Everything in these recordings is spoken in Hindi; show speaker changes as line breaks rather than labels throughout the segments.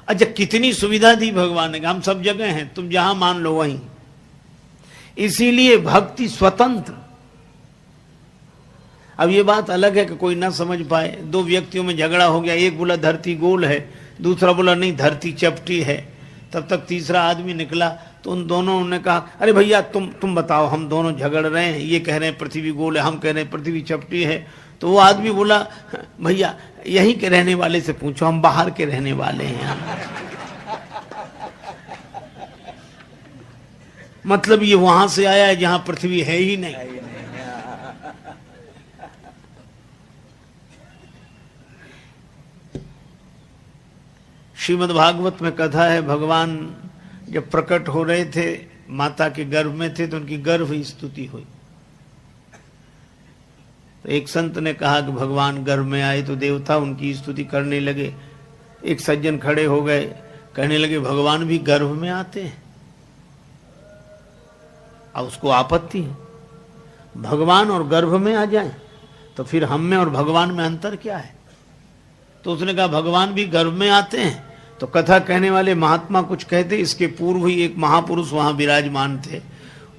अच्छा कितनी सुविधा दी भगवान ने, हम सब जगह हैं, तुम जहां मान लो वहीं। इसीलिए भक्ति स्वतंत्र। अब ये बात अलग है कि कोई ना समझ पाए, दो व्यक्तियों में झगड़ा हो गया, एक बोला धरती गोल है, दूसरा बोला नहीं धरती चपटी है। तब तक तीसरा आदमी निकला, तो उन दोनों ने कहा अरे भैया तुम बताओ, हम दोनों झगड़ रहे हैं, ये कह रहे हैं पृथ्वी गोल है, हम कह रहे हैं पृथ्वी चपटी है। तो वो आदमी बोला भैया यहीं के रहने वाले से पूछो, हम बाहर के रहने वाले हैं। मतलब ये वहां से आया है जहां पृथ्वी है ही नहीं। श्रीमद् भागवत में कथा है, भगवान जब प्रकट हो रहे थे, माता के गर्भ में थे, तो उनकी गर्भ स्तुति हुई। तो एक संत ने कहा कि भगवान गर्भ में आए तो देवता उनकी स्तुति करने लगे। एक सज्जन खड़े हो गए, कहने लगे भगवान भी गर्भ में आते हैं। अब उसको आपत्ति है, भगवान और गर्भ में आ जाएं तो फिर हम में और भगवान में अंतर क्या है। तो उसने कहा भगवान भी गर्भ में आते हैं। तो कथा कहने वाले महात्मा कुछ कहते, इसके पूर्व ही एक महापुरुष वहां विराजमान थे,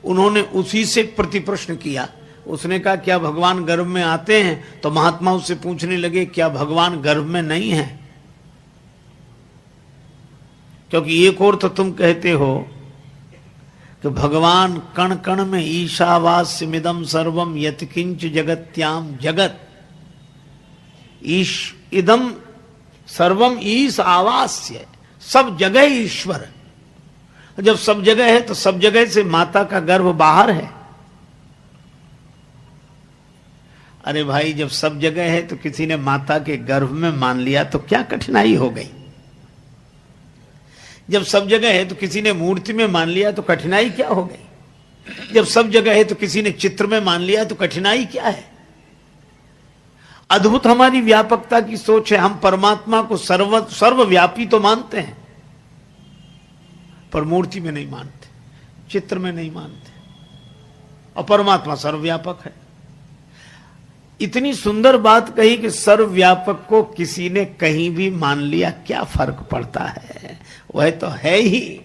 उन्होंने उसी से प्रति प्रश्न किया। उसने कहा क्या भगवान गर्भ में आते हैं? तो महात्मा उससे पूछने लगे क्या भगवान गर्भ में नहीं है? क्योंकि एक और तो तुम कहते हो कि भगवान कण कण में ईशावास्यमिदं सर्वम यत्किंच जगत्याम जगत, ईश इदम सर्वम ईश आवास्य, सब जगह ईश्वर। जब सब जगह है तो सब जगह से माता का गर्भ बाहर है। अरे भाई जब सब जगह है तो किसी ने माता के गर्भ में मान लिया तो क्या कठिनाई हो गई? जब सब जगह है तो किसी ने मूर्ति में मान लिया तो कठिनाई क्या हो गई? जब सब जगह है तो किसी ने चित्र में मान लिया तो कठिनाई क्या है? अद्भुत हमारी व्यापकता की सोच है। हम परमात्मा को सर्वव्यापी तो मानते हैं, पर मूर्ति में नहीं मानते, चित्र में नहीं मानते, और परमात्मा सर्वव्यापक है। इतनी सुंदर बात कही कि सर्वव्यापक को किसी ने कहीं भी मान लिया, क्या फर्क पड़ता है, वह तो है ही।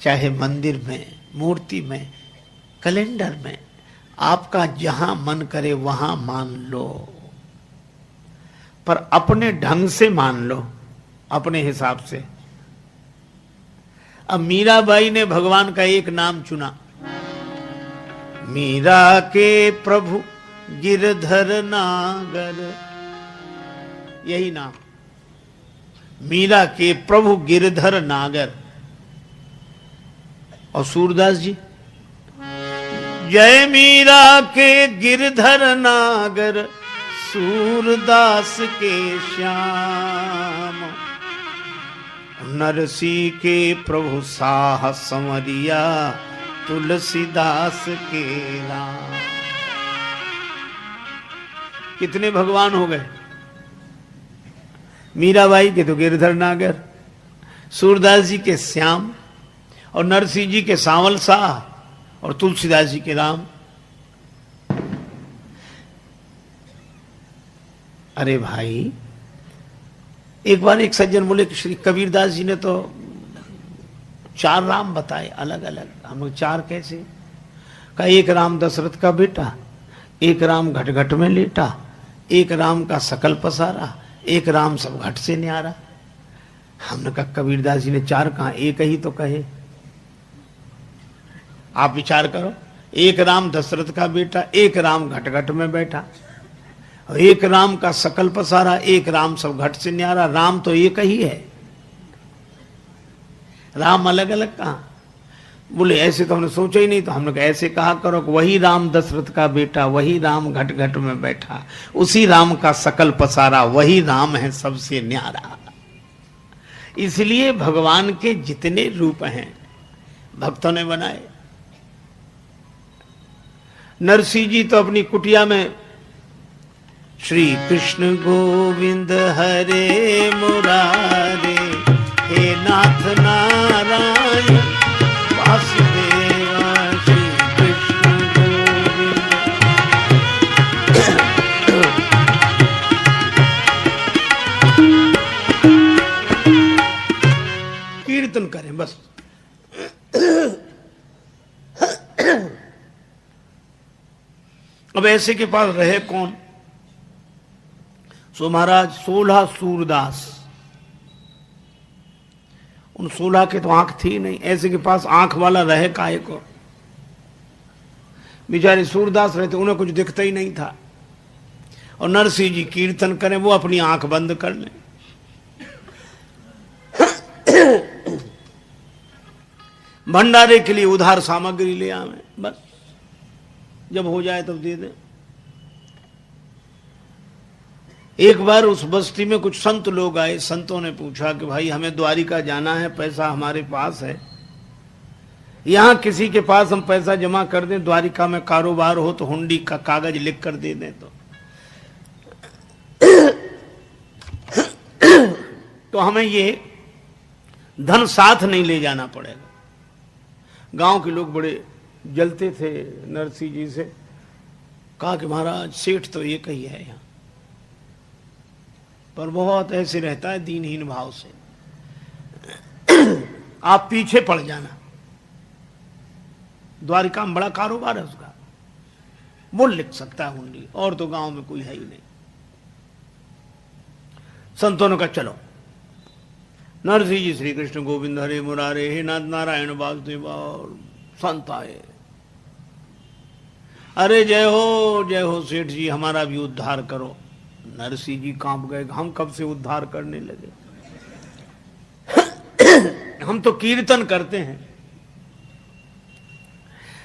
चाहे मंदिर में, मूर्ति में, कैलेंडर में, आपका जहां मन करे वहां मान लो, पर अपने ढंग से मान लो, अपने हिसाब से। अब मीराबाई ने भगवान का एक नाम चुना, मीरा के प्रभु गिरधर नागर, यही नाम, मीरा के प्रभु गिरधर नागर। और सूरदास जी, जय मीरा के गिरधर नागर, सूरदास के श्याम, नरसी के प्रभु साह संवरिया, तुलसीदास के राम। कितने भगवान हो गए? मीराबाई के तो गिरधर नागर, सूरदास जी के श्याम, और नरसिंह जी के सांवल शाह, और तुलसीदास जी के राम। अरे भाई एक बार एक सज्जन बोले कि श्री कबीरदास जी ने तो 4 राम बताए अलग अलग। हम लोग 4 कैसे? कहा एक राम दशरथ का बेटा, एक राम घट घट में लेटा, एक राम का सकल पसारा, एक राम सब घट से न्यारा। हमने कहा कबीरदास जी ने 4 कहा, एक ही तो कहे। आप विचार करो, एक राम दशरथ का बेटा, एक राम घट घट में बैठा, और एक राम का सकल पसारा, एक राम सब घट से न्यारा। राम तो एक ही है, राम अलग अलग कहा? बोले ऐसे तो हमने सोचा ही नहीं। तो हमने कहा ऐसे कहा करो कि वही राम दशरथ का बेटा, वही राम घट घट में बैठा, उसी राम का सकल पसारा, वही राम है सबसे न्यारा। इसलिए भगवान के जितने रूप हैं भक्तों ने बनाए। नरसिंह जी तो अपनी कुटिया में श्री कृष्ण गोविंद हरे मुरारे, हे नाथ नारायण वासुदेवा, श्री कृष्ण गोविंद। बस। अब ऐसे के पास रहे कौन? सो महाराज 16 सूरदास, उन 16 के तो आंख थी नहीं, ऐसे के पास आंख वाला रहे काहे को? बेचारे सूरदास रहते, उन्हें कुछ दिखता ही नहीं था। और नरसिंह जी कीर्तन करें, वो अपनी आंख बंद कर लें। भंडारे के लिए उधार सामग्री ले आवे, बस जब हो जाए तब दे दें। एक बार उस बस्ती में कुछ संत लोग आए। संतों ने पूछा कि भाई हमें द्वारिका जाना है, पैसा हमारे पास है, यहां किसी के पास हम पैसा जमा कर दें, द्वारिका में कारोबार हो तो हुंडी का कागज लिख कर दे दें तो हमें ये धन साथ नहीं ले जाना पड़ेगा। गांव के लोग बड़े जलते थे नरसिंह जी से। कहा कि महाराज सेठ तो एक ही है यहां, पर बहुत ऐसे रहता है दीनहीन भाव से, आप पीछे पड़ जाना, द्वारिका में बड़ा कारोबार है उसका, वो लिख सकता है हुंडी, और तो गांव में कोई है ही नहीं। संतों ने कहा चलो। नरसिंह जी श्री कृष्ण गोविंद हरे मुरारे हे नाथ नारायण वासुदेव, और संत आए। अरे जय हो सेठ जी, हमारा भी उद्धार करो। नरसिंह जी कांप गए, हम कब से उद्धार करने लगे? हम तो कीर्तन करते हैं।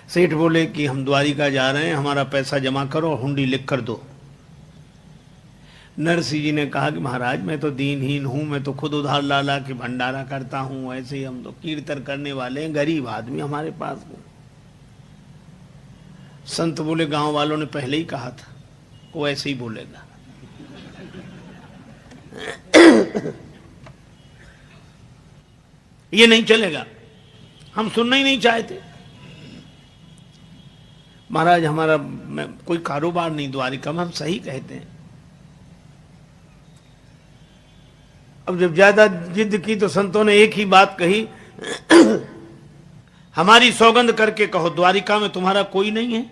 सेठ बोले कि हम द्वारिका जा रहे हैं, हमारा पैसा जमा करो, हुंडी लिख कर दो। नरसिंह जी ने कहा कि महाराज मैं तो दीनहीन हूं, मैं तो खुद उधार ला के भंडारा करता हूं, ऐसे ही हम तो कीर्तन करने वाले हैं, गरीब आदमी हमारे पास में। संत बोले गांव वालों ने पहले ही कहा था, वो ऐसे ही बोलेगा। ये नहीं चलेगा, हम सुनना ही नहीं चाहते। महाराज हमारा कोई कारोबार नहीं द्वारिका में, हम सही कहते हैं। अब जब ज्यादा जिद की तो संतों ने एक ही बात कही, हमारी सौगंध करके कहो द्वारिका में तुम्हारा कोई नहीं है।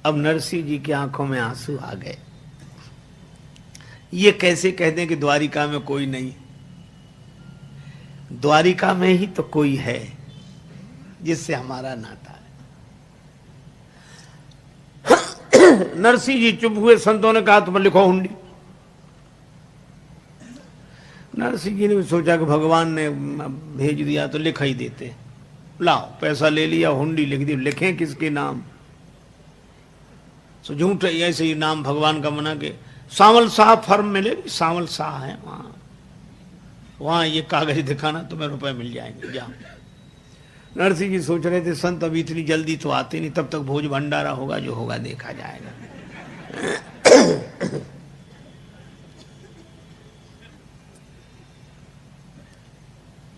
अब नरसिंह जी की आंखों में आंसू आ गए। ये कैसे कह दें कि द्वारिका में कोई नहीं? द्वारिका में ही तो कोई है जिससे हमारा नाता है। नरसिंह जी चुप हुए। संतों ने कहा तुम लिखो हुंडी। नरसिंह जी ने भी सोचा कि भगवान ने भेज दिया तो लिखा ही देते। लाओ पैसा ले लिया, हुंडी लिख दी। लिखें किसके नाम? तो झूठ ऐसे ही नाम भगवान का मना के सावल शाह फर्म मिलेगी, सावल शाह है वहां ये कागज दिखाना, तुम्हें रुपए मिल जाएंगे, जाओ। नरसिंह जी सोच रहे थे संत अभी इतनी जल्दी तो आते नहीं, तब तक भोज भंडारा होगा, जो होगा देखा जाएगा।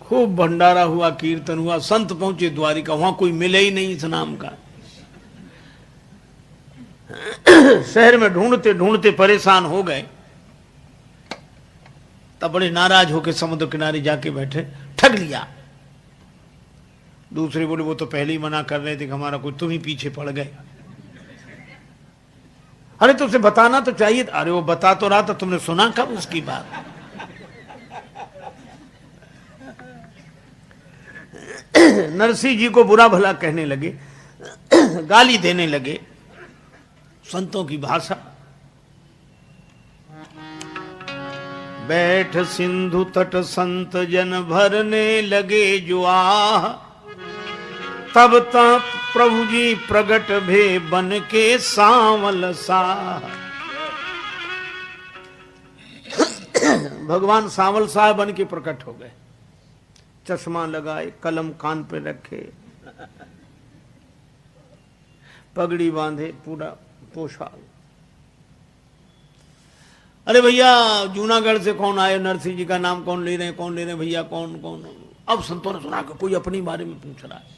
खूब भंडारा हुआ, कीर्तन हुआ, संत पहुंचे द्वारिका, वहां कोई मिले ही नहीं इस नाम का। शहर में ढूंढते ढूंढते परेशान हो गए। तब बड़े नाराज होकर समुद्र किनारे जाके बैठे, ठग लिया। दूसरे बोले वो तो पहले ही मना कर रहे थे कि हमारा कोई, तुम ही पीछे पड़ गए। अरे तो उसे बताना तो चाहिए। अरे वो बता तो रहा था, तुमने सुना कब उसकी बात? नरसिंह जी को बुरा भला कहने लगे, गाली देने लगे। संतों की भाषा। बैठ सिंधु तट संत जन भरने लगे जो आह, तब तक प्रभु जी प्रगट भे बन के सांवल साह। भगवान सांवल साह बन के प्रकट हो गए। चश्मा लगाए, कलम कान पे रखे, पगड़ी बांधे, पूरा पोशाक। अरे भैया जूनागढ़ से कौन आए? नरसिंह जी का नाम कौन ले रहे हैं? कौन ले रहे हैं भैया? कौन कौन? अब संतों ने सुना कि कोई अपनी बारे में पूछ रहा है।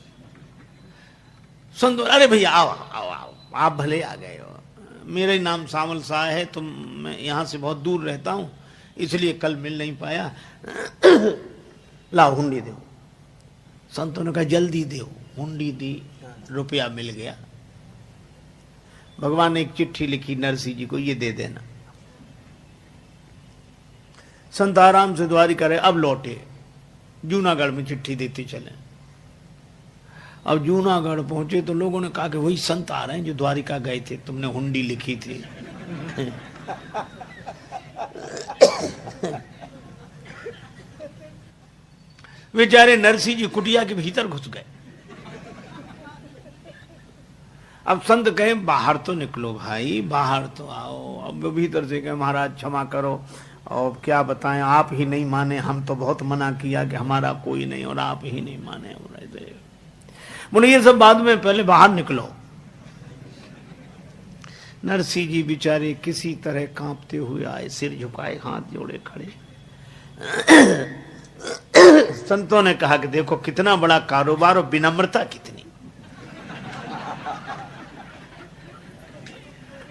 संतों, अरे भैया आओ आओ आओ, आप भले आ गए हो। मेरा नाम सांवल शाह है, तुम मैं यहाँ से बहुत दूर रहता हूँ, इसलिए कल मिल नहीं पाया। लाओ हुंडी दो। संतों ने कहा जल्दी दो। हुंडी दी, रुपया मिल गया। भगवान ने एक चिट्ठी लिखी नरसिंह जी को, ये दे देना। संत आराम से द्वारिका रहे। अब लौटे, जूनागढ़ में चिट्ठी देते चले। अब जूनागढ़ पहुंचे तो लोगों ने कहा कि वही संत आ रहे हैं जो द्वारिका गए थे, तुमने हुंडी लिखी थी। बेचारे नरसिंह जी कुटिया के भीतर घुस गए। अब संत कहे बाहर तो निकलो भाई, बाहर तो आओ। अब भीतर से कहे महाराज क्षमा करो, और क्या बताएं, आप ही नहीं माने, हम तो बहुत मना किया कि हमारा कोई नहीं, और आप ही नहीं माने। बोले ये सब बाद में, पहले बाहर निकलो। नरसिंह जी बेचारे किसी तरह कांपते हुए आए, सिर झुकाए, हाथ जोड़े खड़े। संतों ने कहा कि देखो कितना बड़ा कारोबार और विनम्रता कितनी।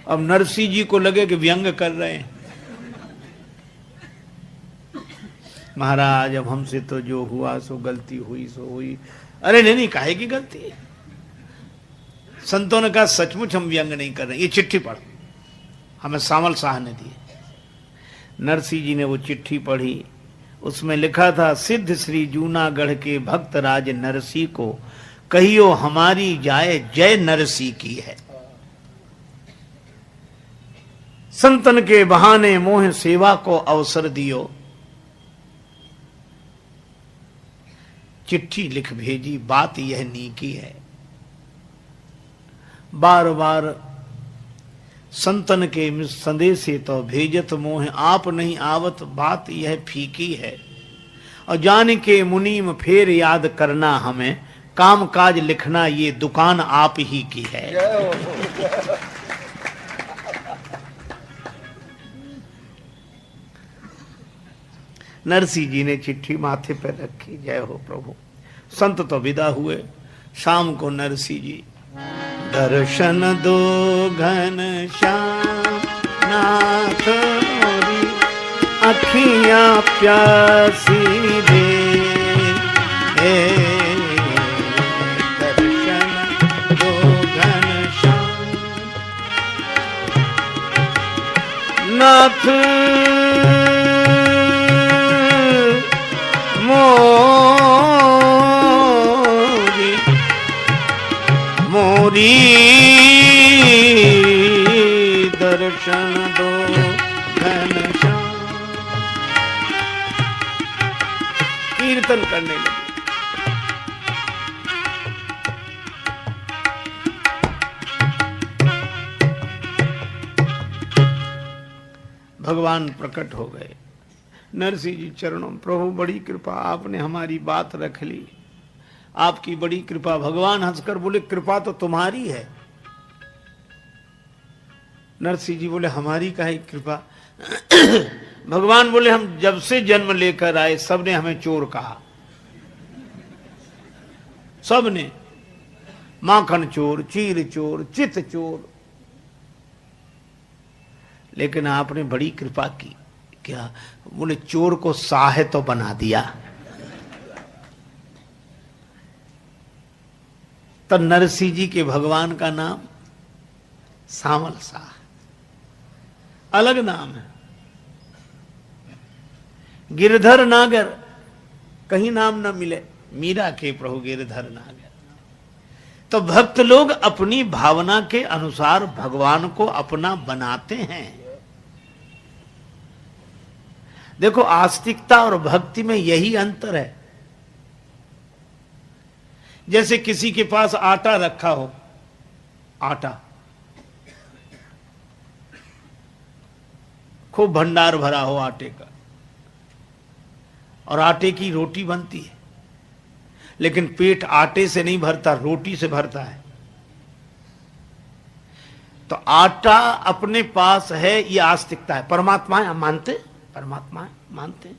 अब नरसिंह जी को लगे कि व्यंग कर रहे हैं। महाराज अब हमसे तो जो हुआ सो गलती हुई सो हुई। अरे नहीं, काहे की गलती है। संतों ने कहा सचमुच हम व्यंग नहीं कर रहे, ये चिट्ठी पढ़। हमें सामल शाह ने दी। नरसिंह जी ने वो चिट्ठी पढ़ी। उसमें लिखा था, सिद्ध श्री जूनागढ़ के भक्त राज नरसिंह को कहियो हमारी जाए जय नरसिंह की है। संतन के बहाने मोह सेवा को अवसर दियो। चिट्ठी लिख भेजी, बात यह नीकी है। बार बार संतन के संदेशे तो भेजत मोह, आप नहीं आवत बात यह फीकी है। और जान के मुनीम फेर याद करना हमें, काम काज लिखना ये दुकान आप ही की है। नरसिंह जी ने चिट्ठी माथे पर रखी। जय हो प्रभु। संत तो विदा हुए। शाम को नरसिंह जी, दर्शन दो घन श्याम नाथ मोरी, अखियां प्यासी दे। दर्शन दो घन श्याम नाथ मोरी, मोरी दर्शन दो घनश्याम। कीर्तन करने लगे। भगवान प्रकट हो गए। नरसिंह जी चरणों, प्रभु बड़ी कृपा, आपने हमारी बात रख ली, आपकी बड़ी कृपा। भगवान हंसकर बोले कृपा तो तुम्हारी है। नरसिंह जी बोले हमारी काहे कृपा। भगवान बोले हम जब से जन्म लेकर आए सबने हमें चोर कहा, सबने। माखन चोर, चीर चोर, चित चोर। लेकिन आपने बड़ी कृपा की। क्या? बोले चोर को साहे तो बना दिया। तो नरसिंह जी के भगवान का नाम सामल शाह, अलग नाम है। गिरधर नागर, कहीं नाम न मिले। मीरा के प्रभु गिरधर नागर। तो भक्त लोग अपनी भावना के अनुसार भगवान को अपना बनाते हैं। देखो आस्तिकता और भक्ति में यही अंतर है। जैसे किसी के पास आटा रखा हो, आटा खूब भंडार भरा हो आटे का, और आटे की रोटी बनती है, लेकिन पेट आटे से नहीं भरता, रोटी से भरता है। तो आटा अपने पास है, ये आस्तिकता है। परमात्मा है, हम मानते, परमात्मा है, मानते।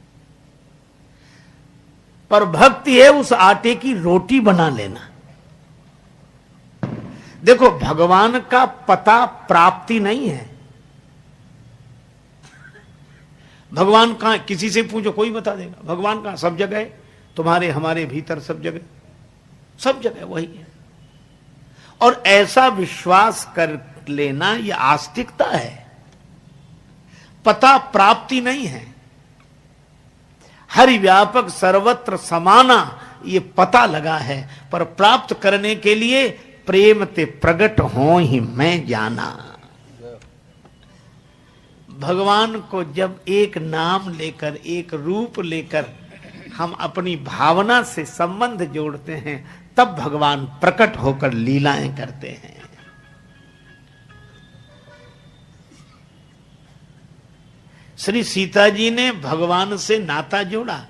पर भक्ति है उस आटे की रोटी बना लेना। देखो भगवान का पता प्राप्ति नहीं है, भगवान कहां, किसी से पूछो कोई बता देगा। भगवान कहां? सब जगह है, तुम्हारे हमारे भीतर, सब जगह, सब जगह वही है। और ऐसा विश्वास कर लेना यह आस्तिकता है, पता प्राप्ति नहीं है। हरि व्यापक सर्वत्र समाना ये पता लगा है, पर प्राप्त करने के लिए प्रेम ते प्रगट हो ही मैं जाना। भगवान को जब एक नाम लेकर, एक रूप लेकर हम अपनी भावना से संबंध जोड़ते हैं, तब भगवान प्रकट होकर लीलाएं करते हैं। श्री सीता जी ने भगवान से नाता जोड़ा,